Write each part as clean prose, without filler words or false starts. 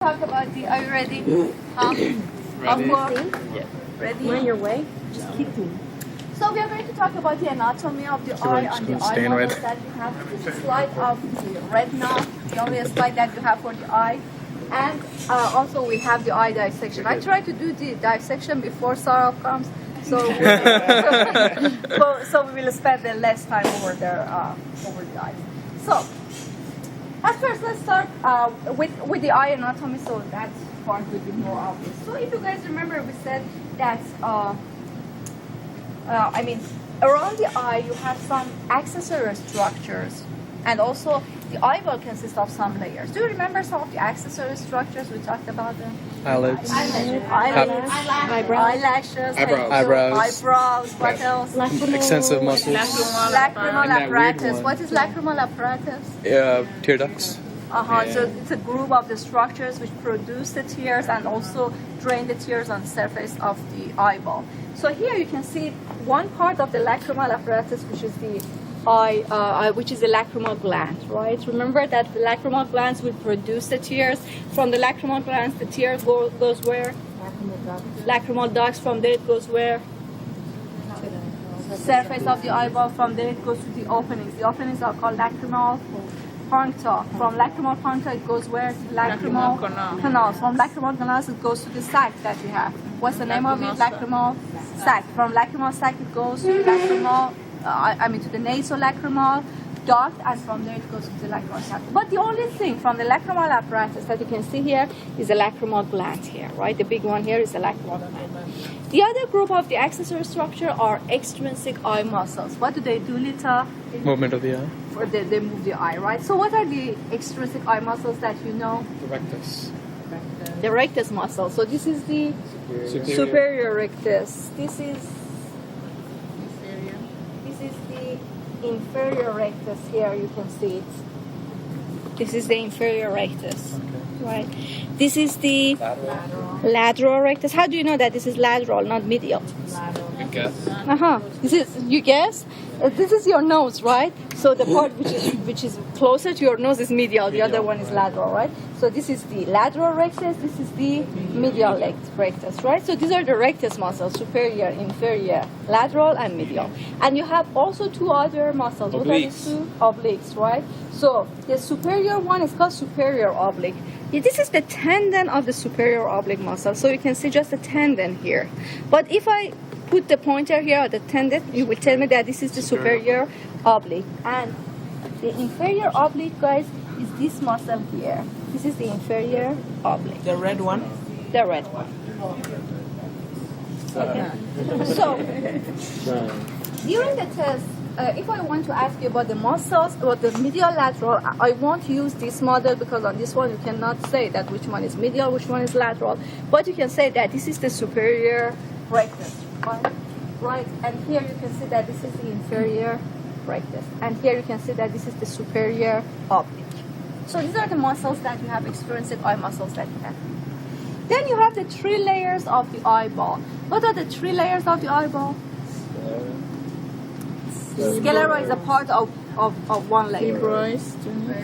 talk about the. Are you ready? Huh? Ready? Of course. Yeah. Ready? On your way, just keep me. So we are going to talk about the anatomy of the So eye we're just and the gonna eye stand models right- that you have. This is a slide of the retina, the only slide that you have for the eye. And also we have the eye dissection. I try to do the dissection before Sarah comes, so so we will spend the less time over there over the eyes. So at first let's start with the eye anatomy, so that part will be more obvious. So if you guys remember, we said that I mean around the eye you have some accessory structures, and also the eyeball consists of some layers. Do you remember some of the accessory structures we talked about them? Eyelids. Eyelids, eyelashes, Eyebrows. eyebrows. What else? Extensive muscles. Lacrimal And that weird apparatus. one. What is lacrimal apparatus? Tear ducts. So it's a group of the structures which produce the tears and also drain the tears on the surface of the eyeball. So here you can see one part of the lacrimal apparatus, which is the eye, which is the lacrimal gland, right? Remember that the lacrimal glands will produce the tears. From the lacrimal glands, the tear goes where? Lacrimal ducts. From there it goes where? Surface of the eyeball. From there it goes to the openings. The openings are called lacrimal puncta. From lacrimal puncta it goes where? Lacrimal canals. From lacrimal canals it goes to the sac that we have. What's the name of it? Lacrimal sac. From lacrimal sac it goes to lacrimal, to the nasolacrimal duct, and from there it goes to the lacrimal sac. But the only thing from the lacrimal apparatus that you can see here is the lacrimal gland here, right? The big one here is the lacrimal gland. The other group of the accessory structure are extrinsic eye muscles. What do they do, Lita? Movement of the eye. They move the eye, right? So what are the extrinsic eye muscles that you know? The rectus. The rectus muscle. So this is the superior rectus. This is the inferior rectus. Here you can see it. This is the inferior rectus, right? This is the lateral rectus. How do you know that this is lateral, not medial? Good guess. This is, you guess? This is your nose, right? So the part which is closer to your nose is medial. The other one is lateral, right? So this is the lateral rectus. This is the medial rectus, right? So these are the rectus muscles: superior, inferior, lateral, and medial. And you have also two other muscles. What are these two? Obliques, right? So the superior one is called superior oblique. This is the tendon of the superior oblique muscle. So you can see just the tendon here. But if I put the pointer here at the tendon, you will tell me that this is the superior oblique. And the inferior oblique, guys, is this muscle here. This is the inferior oblique. The red one? The red one. Okay. So, during the test, if I want to ask you about the muscles or the medial lateral, I won't use this model because on this one you cannot say that which one is medial, which one is lateral. But you can say that this is the superior rectus, right? And here you can see that this is the inferior rectus. And here you can see that this is the superior oblique. So these are the muscles that you have, extrinsic eye muscles that you have. Then you have the three layers of the eyeball. What are the three layers of the eyeball? Sclera is a part of one layer.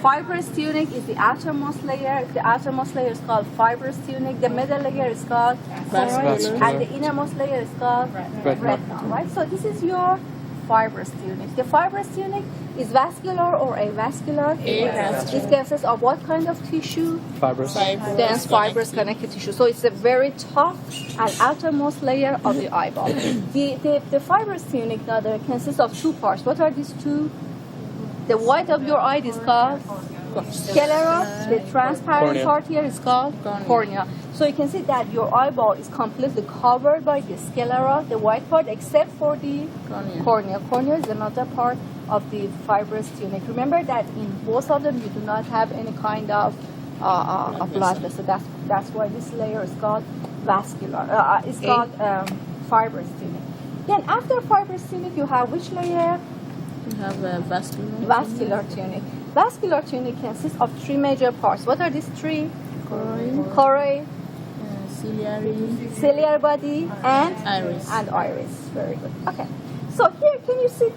Fibrous tunic is the outermost layer. The outermost layer is called fibrous tunic. The middle layer is called Vascular. and the innermost layer is called retina. Right? So this is your fibrous tunic. The fibrous tunic is vascular or avascular. It consists of what kind of tissue? Fibrous. Dense fibrous connective tissue. So it's a very tough and outermost layer of the eyeball. The fibrous tunic now consists of two parts. What are these two? The white of your eye is called sclera. The transparent Cornea. part here is called cornea. So you can see that your eyeball is completely covered by the sclera, the white part, except for the cornea. Cornea is another part of the fibrous tunic. Remember that in both of them you do not have any kind of blood vessel. That's why this layer is called vascular. It's called fibrous tunic. Then after fibrous tunic you have which layer? You have Vascular tunic. Vascular tunic consists of three major parts. What are these three? Choroid, ciliary body, and Iris. iris. Very good. Okay. So here, can you see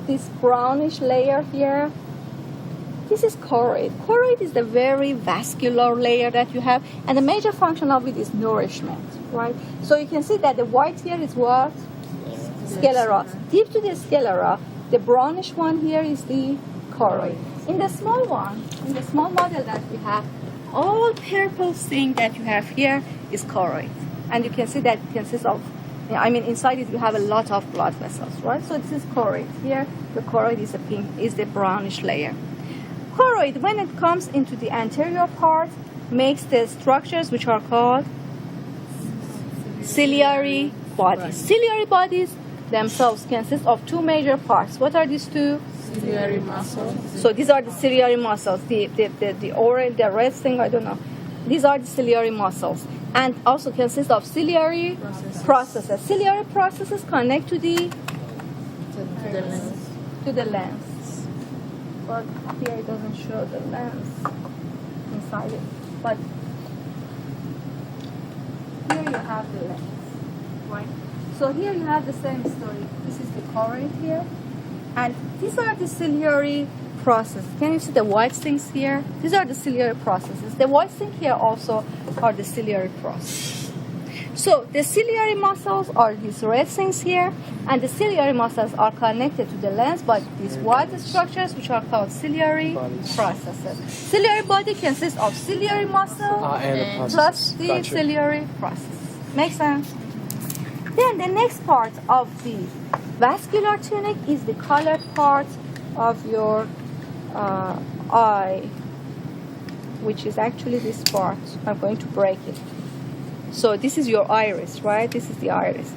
this brownish layer here? This is choroid. Choroid is the very vascular layer that you have, and the major function of it is nourishment, right? So you can see that the white here is what? Sclera. Deep to the sclera, the brownish one here is the choroid. In the small one, in the small model that we have, all purple thing that you have here is choroid. And you can see that it consists of, inside it you have a lot of blood vessels, right? So this is choroid. Here, the choroid is the brownish layer. Choroid, when it comes into the anterior part, makes the structures which are called ciliary bodies. Ciliary bodies themselves consist of two major parts. What are these two? Ciliary muscles. So these are the ciliary muscles. The orange, the red thing, I don't know. These are the ciliary muscles, and also consist of ciliary processes. Ciliary processes connect to the lens. to the lens. But here it doesn't show the lens inside it. But here you have the lens, right? So here you have the same story. This is the choroid here, and these are the ciliary processes. Can you see the white things here? These are the ciliary processes. The white thing here also are the ciliary processes. So the ciliary muscles are these red things here, and the ciliary muscles are connected to the lens by these white structures, which are called ciliary processes. Ciliary body consists of ciliary muscle And the process. plus the Gotcha. ciliary process. Make sense? Then the next part of the vascular tunic is the colored part of your eye, which is actually this part. I'm going to break it. So this is your iris, right? This is the iris.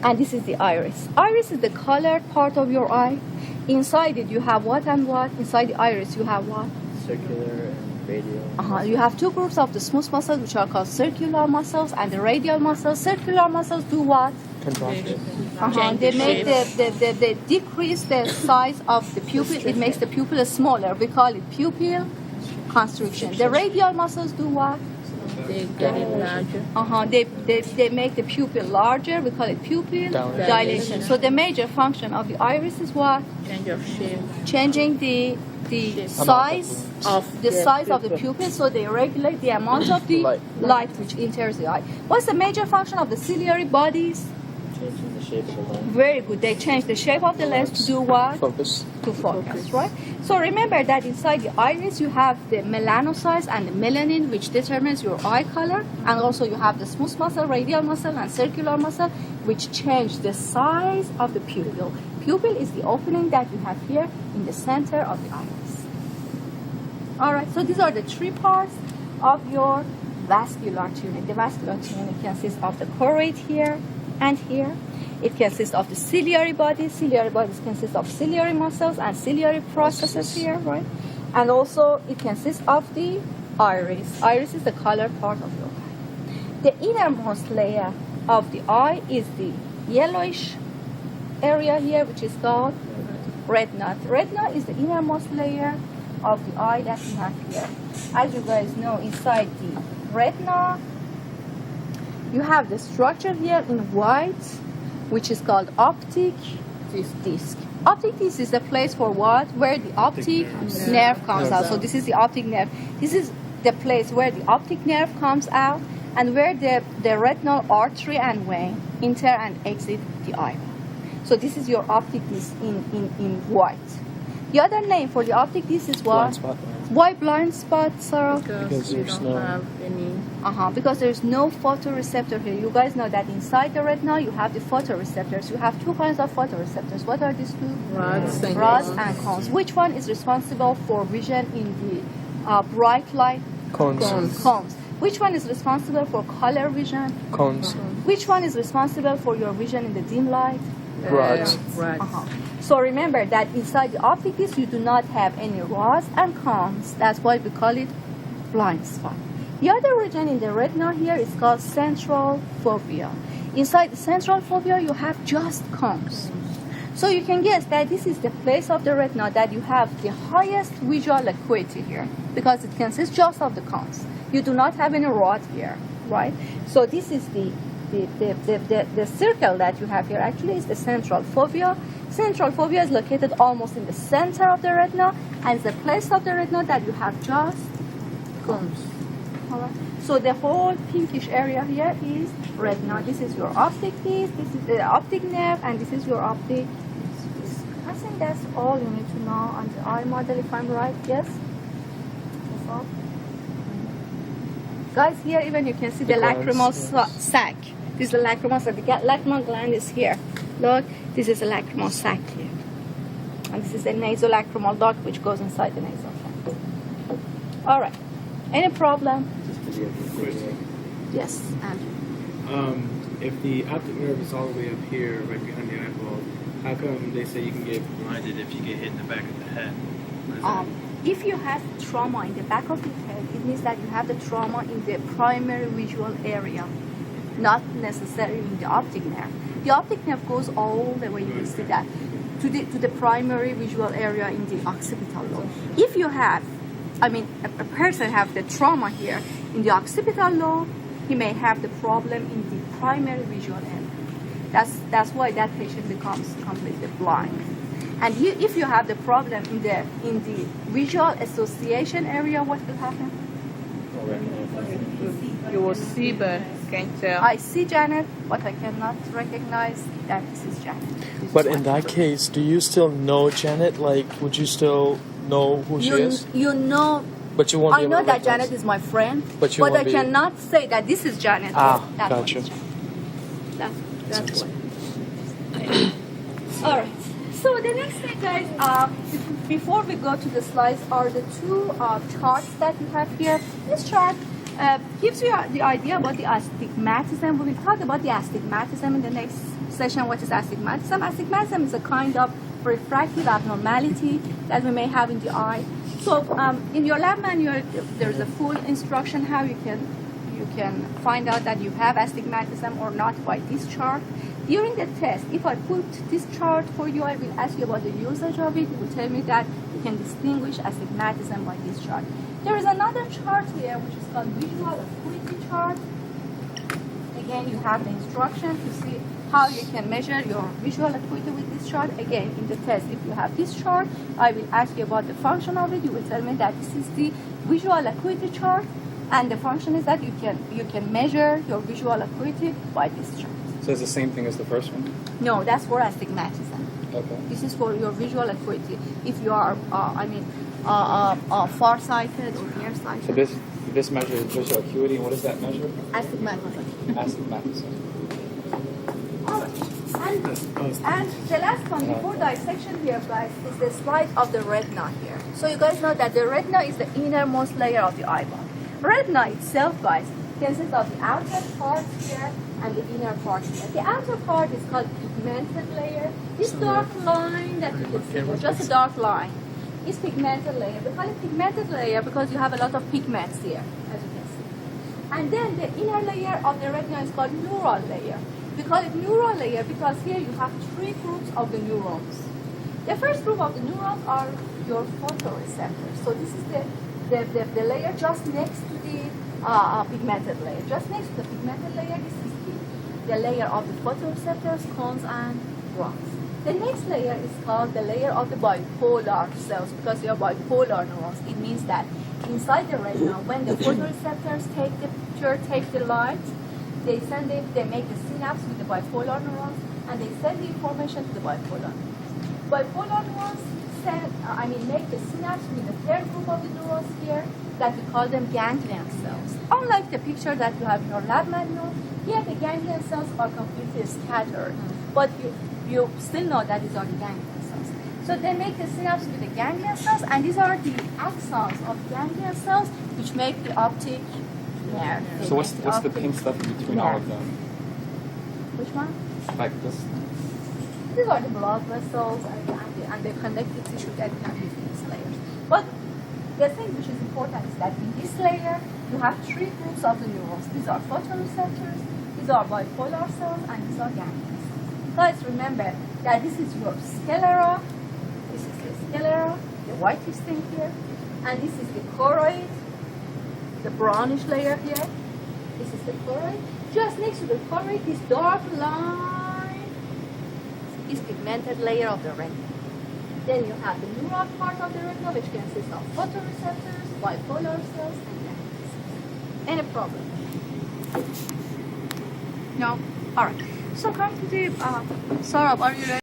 And this is the iris. Iris is the colored part of your eye. Inside it you have what and what? Inside the iris you have what? Circular and radial. You have two groups of the smooth muscles, which are called circular muscles and the radial muscles. Circular muscles do what? Contraction. Change They the make shape. they decrease the size of the pupil. It makes the pupil smaller. We call it pupil constriction. The radial muscles do what? They get it larger. They make the pupil larger. We call it pupil dilation. So the major function of the iris is what? Change of shape. Changing the size Of the the size of the pupil. pupil, so they regulate the amount of the light which enters the eye. What's the major function of the ciliary bodies? Changing the shape of the lens. Very good. They change the shape of the lens to do what? Focus. To focus, right? So remember that inside the iris you have the melanocytes and the melanin, which determines your eye color, and also you have the smooth muscle, radial muscle, and circular muscle, which change the size of the pupil. Pupil is the opening that you have here in the center of the iris. All right, so these are the three parts of your vascular tunic. The vascular tunic consists of the choroid here and here. It consists of the ciliary bodies. Ciliary bodies consist of ciliary muscles and ciliary processes here, right? And also it consists of the iris. Iris is the colored part of your eye. The innermost layer of the eye is the yellowish area here, which is called retina. Retina is the innermost layer of the eye that we have here. As you guys know, inside the retina, you have the structure here in white, which is called optic disc. Optic disc is the place for what? Where the optic nerve comes out. So this is the optic nerve. This is the place where the optic nerve comes out and where the retinal artery and vein enter and exit the eye. So this is your optic disc in white. The other name for the optic disc is what? Blind spot. Why blind spot, Sarah? Because we there's don't no- have any. Because there is no photoreceptor here. You guys know that inside the retina you have the photoreceptors. You have two kinds of photoreceptors. What are these two? Rods and Rods cones. and cones. Which one is responsible for vision in the bright light? Cones. Cones. Which one is responsible for color vision? Cones. Which one is responsible for your vision in the dim light? Rods. Rods. So remember that inside the optic disc you do not have any rods and cones. That's why we call it blind spot. The other region in the retina here is called central fovea. Inside the central fovea you have just cones. So you can guess that this is the place of the retina that you have the highest visual acuity here, because it consists just of the cones. You do not have any rod here, right? So this is the circle that you have here actually is the central fovea. Central fovea is located almost in the center of the retina, and it's the place of the retina that you have just cones. All right. So the whole pinkish area here is retina. This is your optic disc, this is the optic nerve, and this is your optic disc. I think that's all you need to know on the eye model, if I'm right. Yes? That's all. Guys, here even you can see the lacrimal sac. This is the lacrimal sac. The lacrimal gland is here. Look, this is a lacrimal sac here. And this is the nasolacrimal duct which goes inside the nasal sac. All right. Any problem? Yes, Andrew. If the optic nerve is all the way up here, right behind the eyeball, how come they say you can get blinded if you get hit in the back of the head? What is that? If you have trauma in the back of the head, it means that you have the trauma in the primary visual area, not necessarily in the optic nerve. The optic nerve goes all the way, you can see that, to the primary visual area in the occipital lobe. If you have, a person have the trauma here in the occipital lobe, he may have the problem in the primary visual area. That's why that patient becomes completely blind. And if you have the problem in the visual association area, what will happen? You will see, but can't tell. I see Janet, but I cannot recognize that this is Janet. But in that case, do you still know Janet? Like, would you still know who she is? You know. But you won't. I know that Janet is my friend, but you won't I cannot say that this is Janet. That's gotcha. That's what. All right. So the next thing, guys, before we go to the slides, are the two charts that you have here. This chart gives you the idea about the astigmatism. We will talk about the astigmatism in the next session. What is astigmatism? Astigmatism is a kind of refractive abnormality that we may have in the eye. So in your lab manual, there's a full instruction how you can find out that you have astigmatism or not by this chart. During the test, if I put this chart for you, I will ask you about the usage of it. You will tell me that you can distinguish astigmatism by this chart. There is another chart here which is called visual acuity chart. Again, you have the instruction to see how you can measure your visual acuity with this chart. Again, in the test, if you have this chart, I will ask you about the function of it. You will tell me that this is the visual acuity chart, and the function is that you can measure your visual acuity by this chart. So it's the same thing as the first one? No, that's for astigmatism. Okay. This is for your visual acuity. If you are, far-sighted or nearsighted. So this measures visual acuity, and what does that measure? Astigmatism. Astigmatism. All right. And the last one before dissection here, guys, is the slide of the retina here. So you guys know that the retina is the innermost layer of the eyeball. Retina itself, guys, consists of the outer part here and the inner part here. The outer part is called pigmented layer. This dark line that you can see here, just a dark line, is pigmented layer. We call it pigmented layer because you have a lot of pigments here, as you can see. And then the inner layer of the retina is called neural layer. We call it neural layer because here you have three groups of the neurons. The first group of the neurons are your photoreceptors. So this is the layer just next to the pigmented layer. Just next to the pigmented layer, this is the layer of the photoreceptors, cones, and rods. The next layer is called the layer of the bipolar cells because they are bipolar neurons. It means that inside the retina, when the photoreceptors take the picture, take the light, they make the synapse with the bipolar neurons, and they send the information to the bipolar neurons. Bipolar neurons make the synapse with the third group of the neurons here, that we call them ganglion cells. Unlike the picture that you have in your lab manual, here the ganglion cells are completely scattered, but you still know that these are the ganglion cells. So they make the synapse with the ganglion cells, and these are the axons of ganglion cells which make the optic nerve. So what's the pink stuff in between all of them? Which one? Like this? These are the blood vessels and the connective tissue that you have between these layers. But the thing which is important is that in this layer, you have three groups of the neurons. These are photoreceptors, these are bipolar cells, and these are ganglion cells. Guys, remember that this is your sclera, this is the sclera, the whitish thing here, and this is the choroid, the brownish layer here. This is the choroid. Just next to the choroid, this dark line this pigmented layer of the retina. Then you have the neural part of the retina, which consists of photoreceptors, bipolar cells, and ganglion cells. Any problem? No? Alright. So come to the Saurabh, are you ready?